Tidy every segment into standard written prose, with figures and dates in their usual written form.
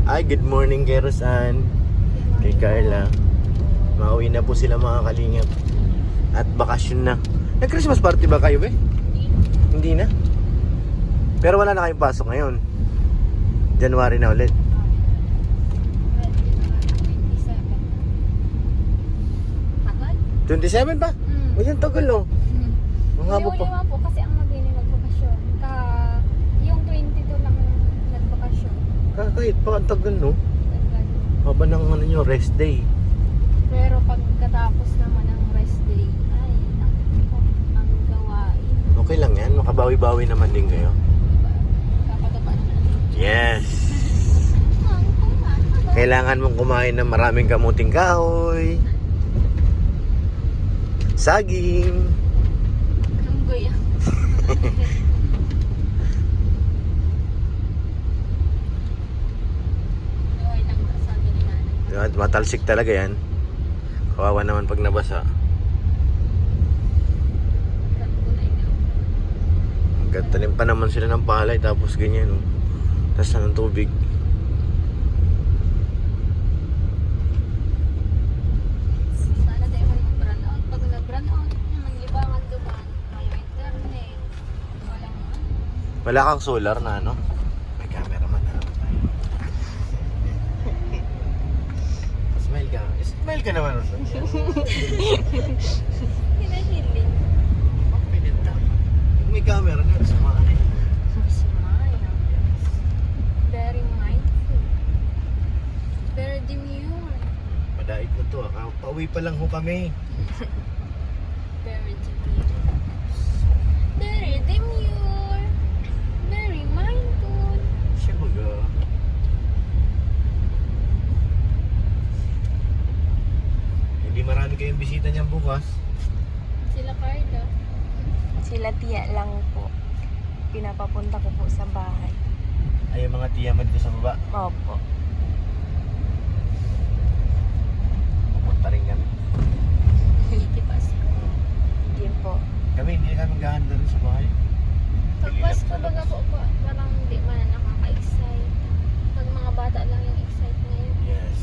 Ay, good morning kay Rosan, kay Carla. Mauwi na po sila mga kalingap. At bakasyon na. Nag-Christmas party ba kayo be? Hindi na? Pero wala na kayong pasok ngayon. January na ulit. 27 pa? O yan, tagal no? Mga po pa. Lima po kasi ang mag-ini magbakasyon. Yung 22 lang nagbakasyon. Kahit pa, ang tagal no? Tagal. Haba ng ano nyo, rest day. Pero pagkatapos naman ng rest day, ay, naku, ang gawain. Okay lang yan, makabawi-bawi naman din kayo. Kapagapan na. Yes! Kailangan mong kumain ng maraming kamuting kahoy, saging. Ang goya. Ay, lang sabi ni nanay. Matalsik talaga yan. Kawawa naman pag nabasa. Tanim pa naman sila ng palay tapos ganyan. Oh. Tapos na ng tubig. Sana tayo mag-brand out. Pag nag-brand out, yung libangan duman, walang internet, walang Wala kang solar na ano? May cameraman na tayo. Smile ka. Smile ka naman. hinahiling. Ang pinita. May camera na. Sumali. Smile. Very mindful. Very demure. Madait na to. Pauwi pa lang ho kami. Very demure. Very demure. Very mindful. Siya baga. Hindi marami kayong bisita niyan bukas. Sila Carla. Sila tiya lang po. Pinapapunta ko po sa bahay. Ay, yung mga tiyaman ko sa baba. Opo. Pupunta rin kami. Ikipas ko. Yun po. Kami hindi kami maghahanda rin sa bahay. Pag Pasko baga po, parang hindi man nakaka-excite. Pag mga bata lang yung excite ngayon. Yes.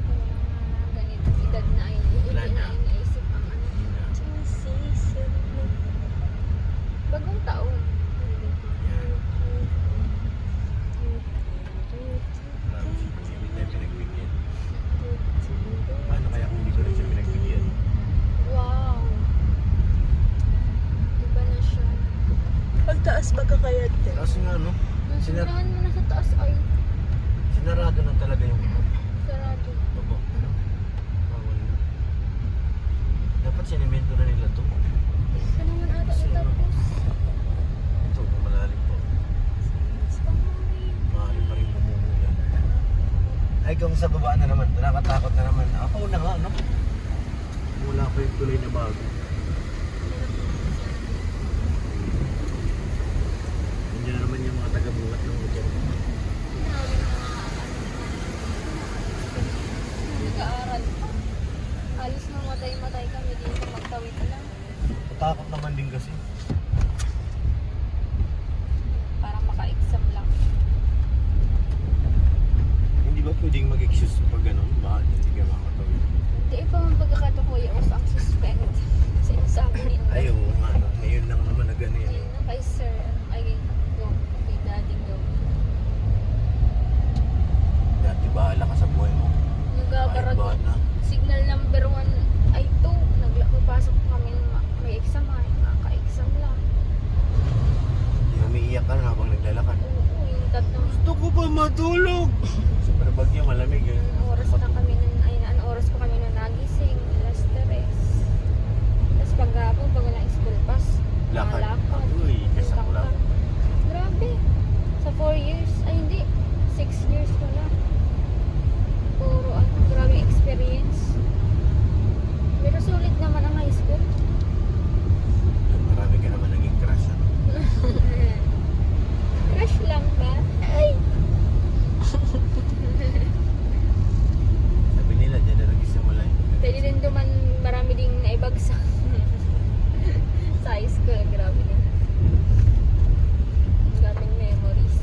Pag mga ganitong edad na ay hindi Wala na. na iniisip ang ano. Bagong taon. Hindi tayo pinagbigyan. Paano kaya kung hindi ko rin siya pinagbigyan? Wow. Iba na siya. Pagtaas ba ka kaya din? Kasi nga no, Nasirahan mo na sa taas ay sinarado na talaga yung sarado. baba. Ano? Bawal na. Dapat sinimento na nila to. Sa naman ata natapos. Ito, malalim po. Maaari pa rin bumuho yan. Ay, kung sa baba na naman, nakakatakot na naman. Ako na nga, no? Wala pa yung tuloy na bago. Nandiyan na naman yung mga taga-buhat ng hotel. Nag-aaral pa. Halos mamatay-matay kami dito. Magtawid na lang. Matakot naman din kasi. Para maka-exam lang. Hindi ba pwedeng mag-excuse pag gano'n? Bakit hindi ka makatawid? Hindi pa man pagkakatukoy ako ang suspect. Sinasabi nila. Ay, oo nga. No? Ngayon lang naman na gano'n yan. Ayun na kay sir. Ay, go. Kay daddy go. Dati bahala ka sa buhay mo. Nagabarag. Kahit bata. Signal number 1 ay 2. Nagpapasok kami ng may exam ay. Maka-exam lang. Hindi umiiyak ka na habang naglalakad. Oo, yung tatlong Gusto ko pa matulog! Siyempre bagyo, malamig eh. oras na kami nun, ay ano oras pa kami nun nagising, alas 3. Tapos paghapon, pag walang school bus, Lakad. lakad. Uy, kasak Lakad. lang. Grabe. Sa 4 years, ay hindi, 6 years pala. Puro ano, grabe experience. Pero sulit naman ang high school. Marami ka naman naging crush. Ano? Crush lang ba? Ay! Sabi nila, dyan na nag-isimula yun. Pwede din duman, marami ding naibagsak. Sa high school, grabe din. Ang daming memories.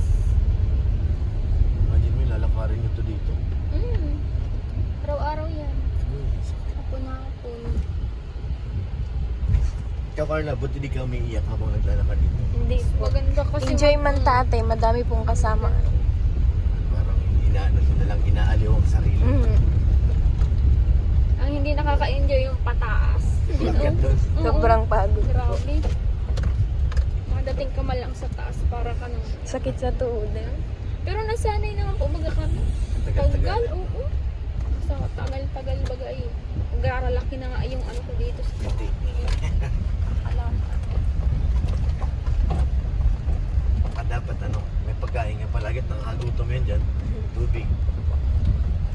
Ikaw, Carla, buti di ka umiiyak habang naglalakad dito. Hindi po. Maganda kasi. Enjoy man tate, madami pong kasama. Parang inaano mo na lang, inaaliw ang sarili. Mm. Ang hindi nakaka-enjoy yung pataas. Pagkat doon. Sobrang pagod. Grabe. Makadating ka man lang sa taas para ka nang... Sakit sa tuhod. Pero nasanay naman po baga kami. Tagal-tagal. Tagal, oo. Sa tagal-tagal baga eh. Nagraralaki na nga yung ano ko dito sa Hindi. alam. Dapat ano, may pagkain nga palagi at nakakagutom yan dyan. Tubig.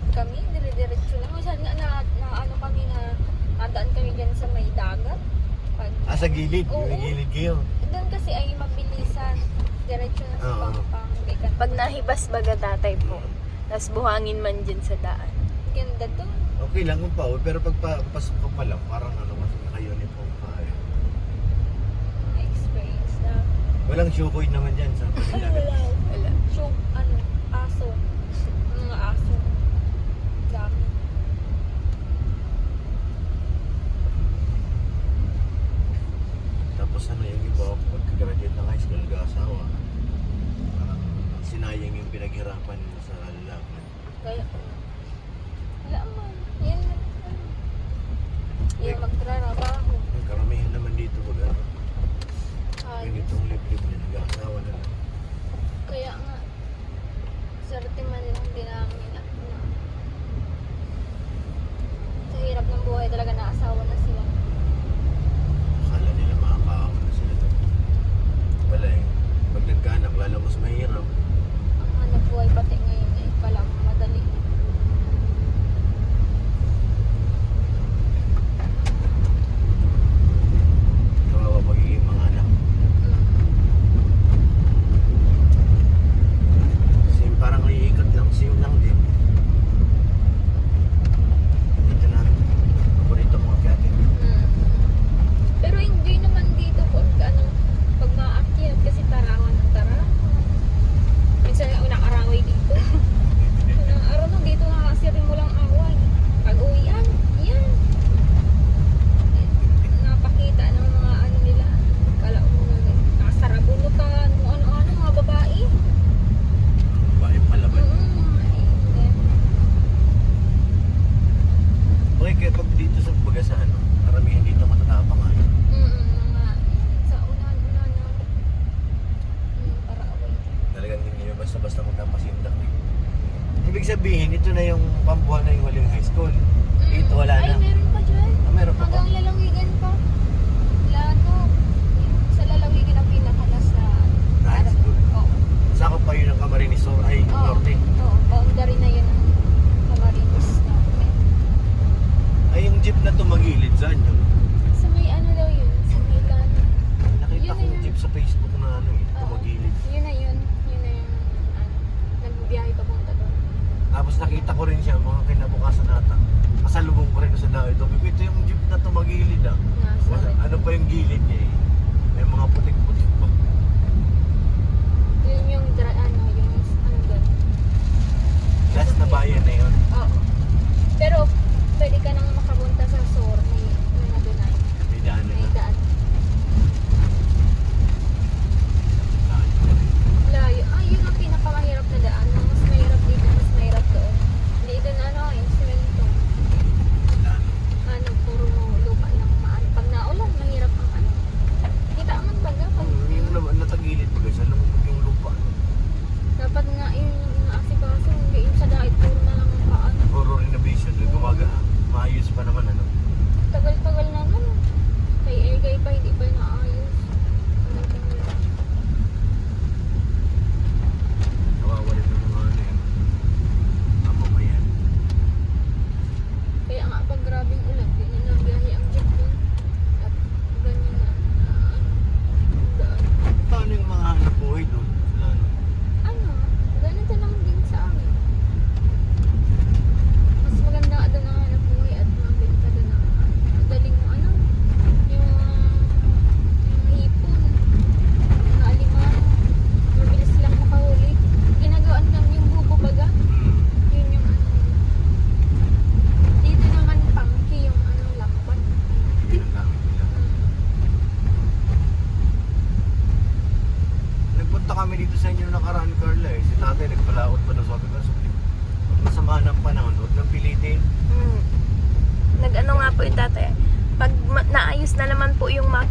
Kami, dire-diretso lang. Minsan nga na ano kami na nadaan kami dyan sa may dagat. Pag, Sa gilid. Oo. May gilid kayo. doon kasi ay mabilisan. Diretso na sa Oo. Pampang. Bigat. Pag nahibas baga tatay po, tapos buhangin man dyan sa daan. Ganda to. Okay lang kung pa, pero pag pasok ka pa lang, parang ano, mas naka-uniform pa. Experience na. Walang shukoy naman dyan sa pagdagat. Wala. Show, ano, aso. Mga aso. Dami. Tapos ano, yung iba, pagka-graduate ng high school, nag-aasawa. Parang sinayang yung pinaghirapan mo sa lalaki. Kaya, wala man. Yan lang. Yan magtrabaho. Yung karamihan naman dito, pag ano, Ayos. ganitong liblib niya, nag-aasawa na lang. Kaya nga, swerte man lang din namin na sa hirap ng buhay talaga naasawa na sila. Akala nila makakaawa na sila. Wala eh. Pag nagkaanak, lalo mas mahirap. Ang hanap buhay pati ngayon ay palang madali. Kawawa magiging mga anak. Same, parang iikot lang. Same lang din. Dito na. Paborito mo kaya atin. Pero enjoy naman dito pag ano, pag maakyat kasi tarawan ng tarawan. Minsan nga unang araway dito. Unang araw nung dito nga kasi rin mo lang away. Pag uwian, yan. Napakita ng mga ano nila. Kala mo na nakasarabunutan, kung ano-ano, mga babae. Bahay palaban. Hindi. Okay, kaya pag dito sa Bagasan, ano, karamihan dito matatapang nga. Mga sa unahan-unahan na. Para away. Talagang hindi nyo basta-basta magkapasindak. Ibig sabihin, ito na yung pambuhan na yung huling high school. Dito wala Ay, na. meron pa dyan. Meron pa ba? Hanggang lalawigan pa. Lano. Sa lalawigan ang pinakalas na. Na high school. Oo. Sakop pa yun ang Camarines Sur, ay Oo. Norte. Oo. Boundary na yun ang Camarines namin. Ay yung jeep na tumagilid, saan yun? Sa may ano daw yun? Sa may lano. Nakita Yun ko na yung yun. jeep sa Facebook na ano eh, Oo. tumagilid. Yun na yun. Yun na yung ano. Nagbibiyahe papunta doon. Tapos nakita ko rin siya, mga kinabukasan ata. Kasalubong ko rin sa daw ito. Ito yung jeep na tumagilid ah. Nasa. Ano pa yung gilid niya eh. May mga putik-putik pa. Yun yung ano doon. Last na bayan na yun. Oo. Pero pwede ka nang makapunta sa Sur. May na doon ay. May daanan May na. daan. Daan ko rin. Layo. Ah, yun ang pinakamahirap na daan. Ang mas mahirap dito, mas mahirap doon. Hindi doon ano, instrumento. Daan. Ano, puro lupa lang. Pag naulan, mahirap ang ano. Kita man baga. Hindi mo naman natagilid pa guys. Alam mo yung lupa. Dapat nga yun yung inaasikaso. Hindi yung sa dahit, puro na lang ang paano. Puro renovation. Gumaga. Maayos pa naman ano. Tagal-tagal na nun. Kay Egay pa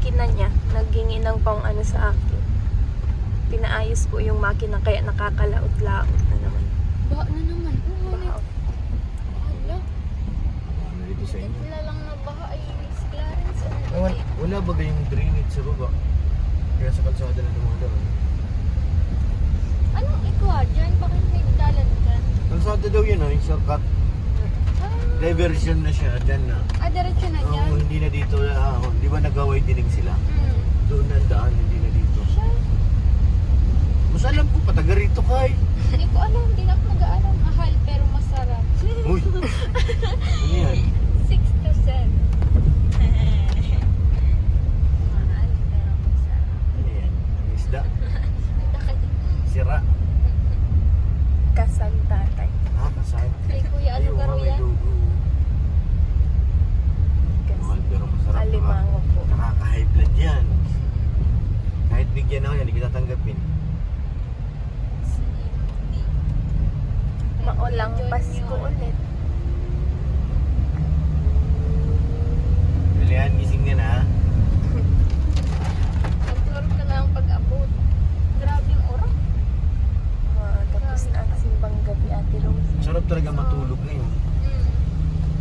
makina niya. Naghingi ng pang ano sa akin. Pinaayos po yung makina kaya nakakalaot-laot na naman. Baha na naman. Oo, Baha. Hala. Ano dito sa inyo? Sila lang na baha ay Miss Clarence. Wala ba kayong drainage sa baba? Kaya sa kalsada na dumadaan. Anong ikwa dyan? Bakit may dalan dyan? Kalsada daw yun, yung shortcut. Diversion na siya, dyan na. Diretso na dyan? Oo, hindi na dito. Di ba nagaway dinig sila? Hmm. Doon na ang daan, hindi na dito. Mas alam ko, pataga rito kay. Hindi ko alam. Hindi na ako mag-aalam. Mahal pero masarap. Uy! Ano yan? 6 to 7. Mahal pero masarap. Ano yan? Ang isda? Punta ka dyan. Sira? Kasal tatay. Kasal? Kay Kuya Ay, Alugaro may yan. dugo. Mahal pero masarap. Alimango po. Nakaka-high blood yan. Kahit bigyan ako yan, hindi kita tanggapin. Maulang Pasko ulit. Julian, gising ka na. Magtulog ka na ang pag-abot. Grabe yung oras. Tapos na ang simbang gabi, Ate Rose. Sarap talaga matulog ngayon.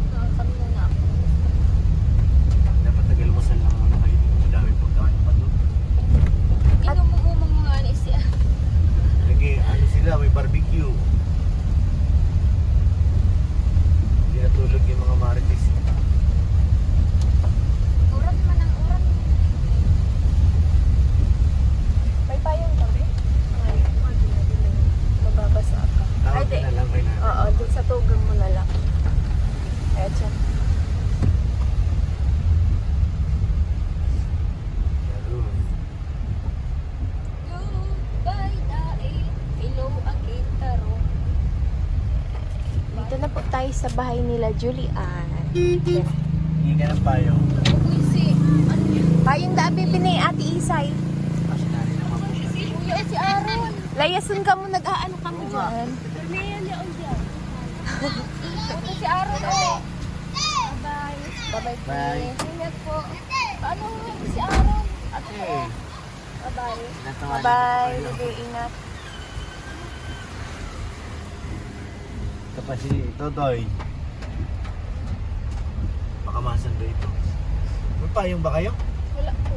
Nakakano na ako. Dapat nagalmasal lang muna kayo. Madaming pagkain pa doon. Inumumumang mga ni siya. Lagi, ano sila, may barbecue. Hindi natulog yung mga marites. Uran man ang uran. May payong kami? Ay, mababasa ka. Tawag Ay, di. ka na lang kay natin. Oo, dun sa tugang mo na lang. Kaya dyan. Goodbye dahil ilaw ang itarong. Dito na po tayo sa bahay nila, Julian. Yan. Hindi ka ng payong. Uy, ano yun? Payong dami ni Ate Isay. Kasi nari naman po siya. Kuya, si Aaron. Layasun ka mo, nag-aano ka mo dyan. Permeyan niya ang dyan. Ito si Aaron, oh. Bye-bye. Bye-bye. Bye. Ingat po. Paano si Aaron? Ate, Bye-bye. natawanan Bye. ko kayo. Sige, ingat. Ito pa si Totoy. Baka masando ito. May payong ba kayo? Wala po.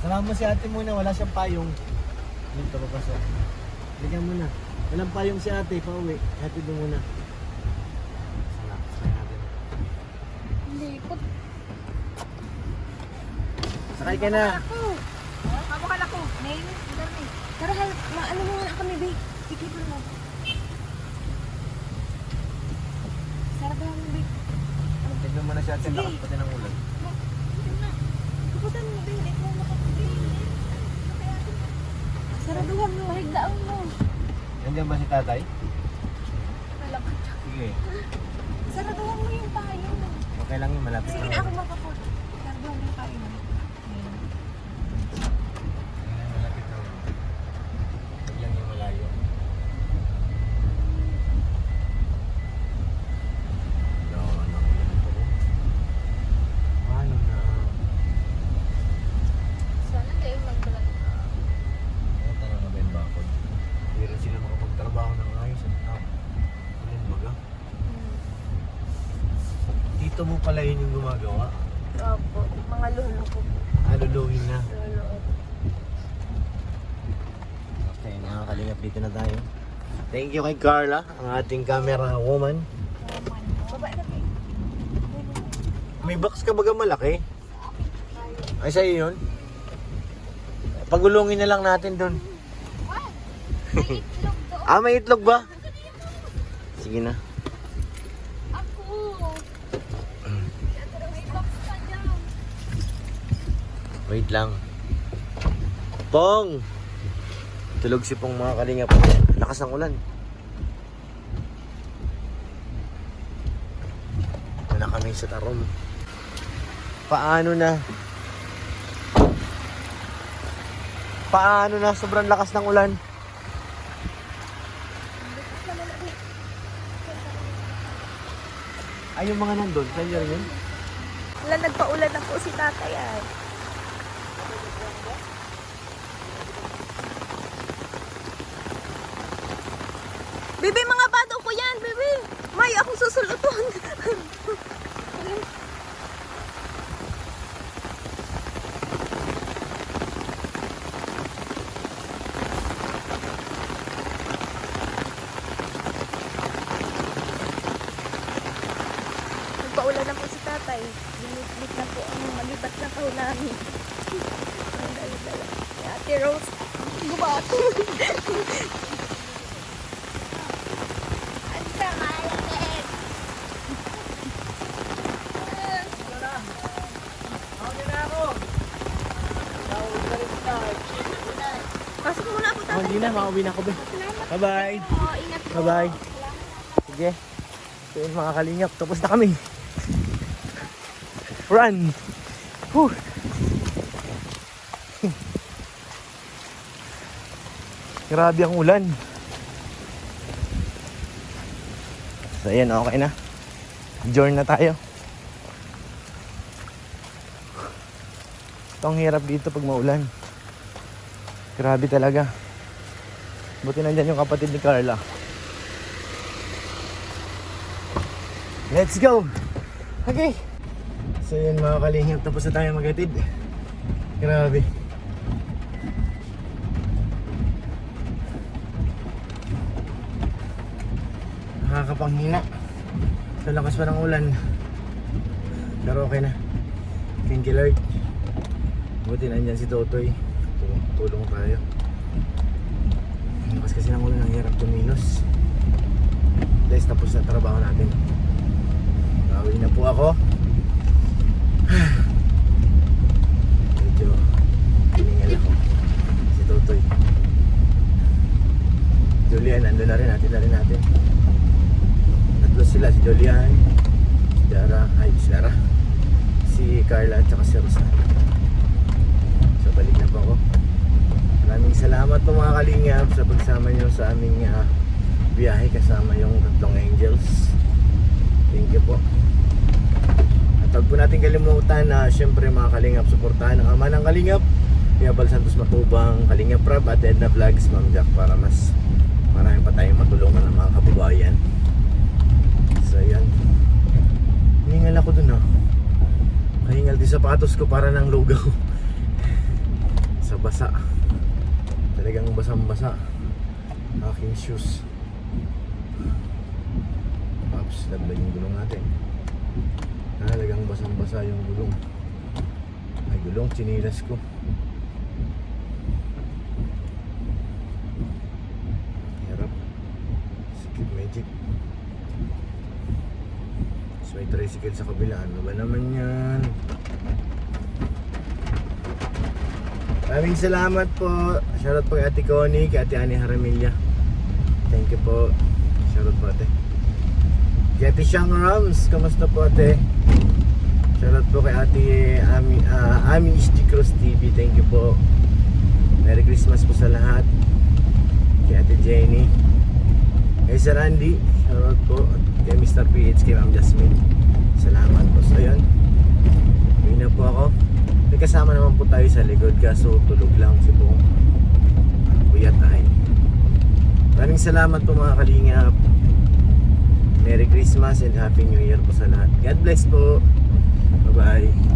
Sama mo si ate muna, wala siyang payong. Dito pa pa siya. Bigyan mo na. Walang payong si ate, pauwi. Hatid mo muna. Sakay natin. Hindi po. Sakay ka na. Mabakal ako. Nainis. Tara, maano mo muna kami, babe. Tikipon mo. Sarap lang, babe. Tignan mo na si ate, lakas pati ng ulan. Kaputan mo, babe. Ikaw mo makapagin. Saraduhan mo. Mahigdaan mo. Nandiyan ba si tatay? Wala pa. Sige. Saraduhan mo yung payong. Okay lang yun, malapit Sige lang. na ako makapot. Saraduhan mo yung payong. Malapit lang. Huwag lang yung malayo. Nakulan ito ko. Paano na? Sana kayo mag-vlog. Tanong na ba yung bakod? Hindi rin sila makapagtrabaho ng ayos at ano baga? Dito mo pala yun yung gumagawa. Opo. Mga lolo ko po. Aluluhin na. Lolo. Okay, mga kalingap, dito na tayo. Thank you kay Carla, ang ating camera woman. Baba na, babe. May box ka baga malaki? Ay, sa'yo yun? Pagulungin na lang natin dun. May itlog doon. May itlog ba? Sige na. Ako. May box ka dyan. Wait lang. Pong! Tulog si Pong, mga kalingap. Lakas ng ulan. Wala kami sa tarom. Paano na? Paano na? Sobrang lakas ng ulan. Ay, yung mga nandun. Saan yun yun? Wala, nagpaulan na po si tatay ay. Bibi, mga bado ko yan, bibi. May, akong susuluton. Nagpaulan na po si tatay. Binitbit na po ang malibat na kahon namin. Ang dala-dala. Si Ate Rose, gubato. Ang kamalapit. Pasok muna po tatay. Hindi na, makauwi na ako ba? Bye-bye. Oh, ingat po. Bye-bye. Sige. So yun mga kalingap, tapos na kami. Run! Whew. Grabe ang ulan. So ayan, okay na. Join na tayo. Ito ang hirap dito pag maulan. Grabe talaga. Buti nandyan yung kapatid ni Carla. Let's go! Okay. So yun mga kalingap, tapos na tayo maghatid. Grabe. Nakakapanghina. Sa lakas pa ng ulan. Pero okay na. Thank you Lord. Buti nandyan si Totoy. Tulong tayo. Lakas kasi ng ulan, ang hirap tumilos. Guys, tapos na trabaho natin. Bawi na po ako. Medyo hiningal ako. Si Totoy. Julian, ando na rin natin. Tatlo sila, si Julian, si Lara, si Carla at saka si Rosa. So balik na po ako. Maraming salamat po mga kalingap sa pagsama nyo sa aming biyahe kasama yung tatlong angels. Thank you po. At huwag po natin kalimutan na syempre mga kalingap, suportahan ang ama ng kalingap, Kuya Bal Santos Matubang, Kalingap Rab at Edna Vlogs, Ma'am Jack, para mas marami pa tayong matulungan ng mga kababayan. So yan, hiningal ako dun kahingal di sapatos ko para ng lugaw. Sa basa, talagang basang-basa aking shoes. Pops, laglag yung gulong natin. Talagang basang-basa yung gulong. Ay gulong, chinilas ko. Hirap. Skip magic. So may tricycle sa kabila. Ano ba naman yan? Maraming salamat po. Shoutout po kay Ate Connie, kay Ate Ani Haramilla. Thank you po. Shoutout po ate. Kay Ate Shang Rams, kamusta po ate? Shoutout po kay Ate Ami HD Cross TV. Thank you po. Merry Christmas po sa lahat. Kay Ate Jenny, kay Sir Randy, shoutout po. At kay Mr. PH, kay Ma'am Jasmine, salamat po. So yun, uwi na po ako. May kasama naman po tayo sa likod, kaso tulog lang si Pong. Uyat ay. Maraming salamat po mga kalingap. Merry Christmas and Happy New Year po sa lahat. God bless po. Bye bye.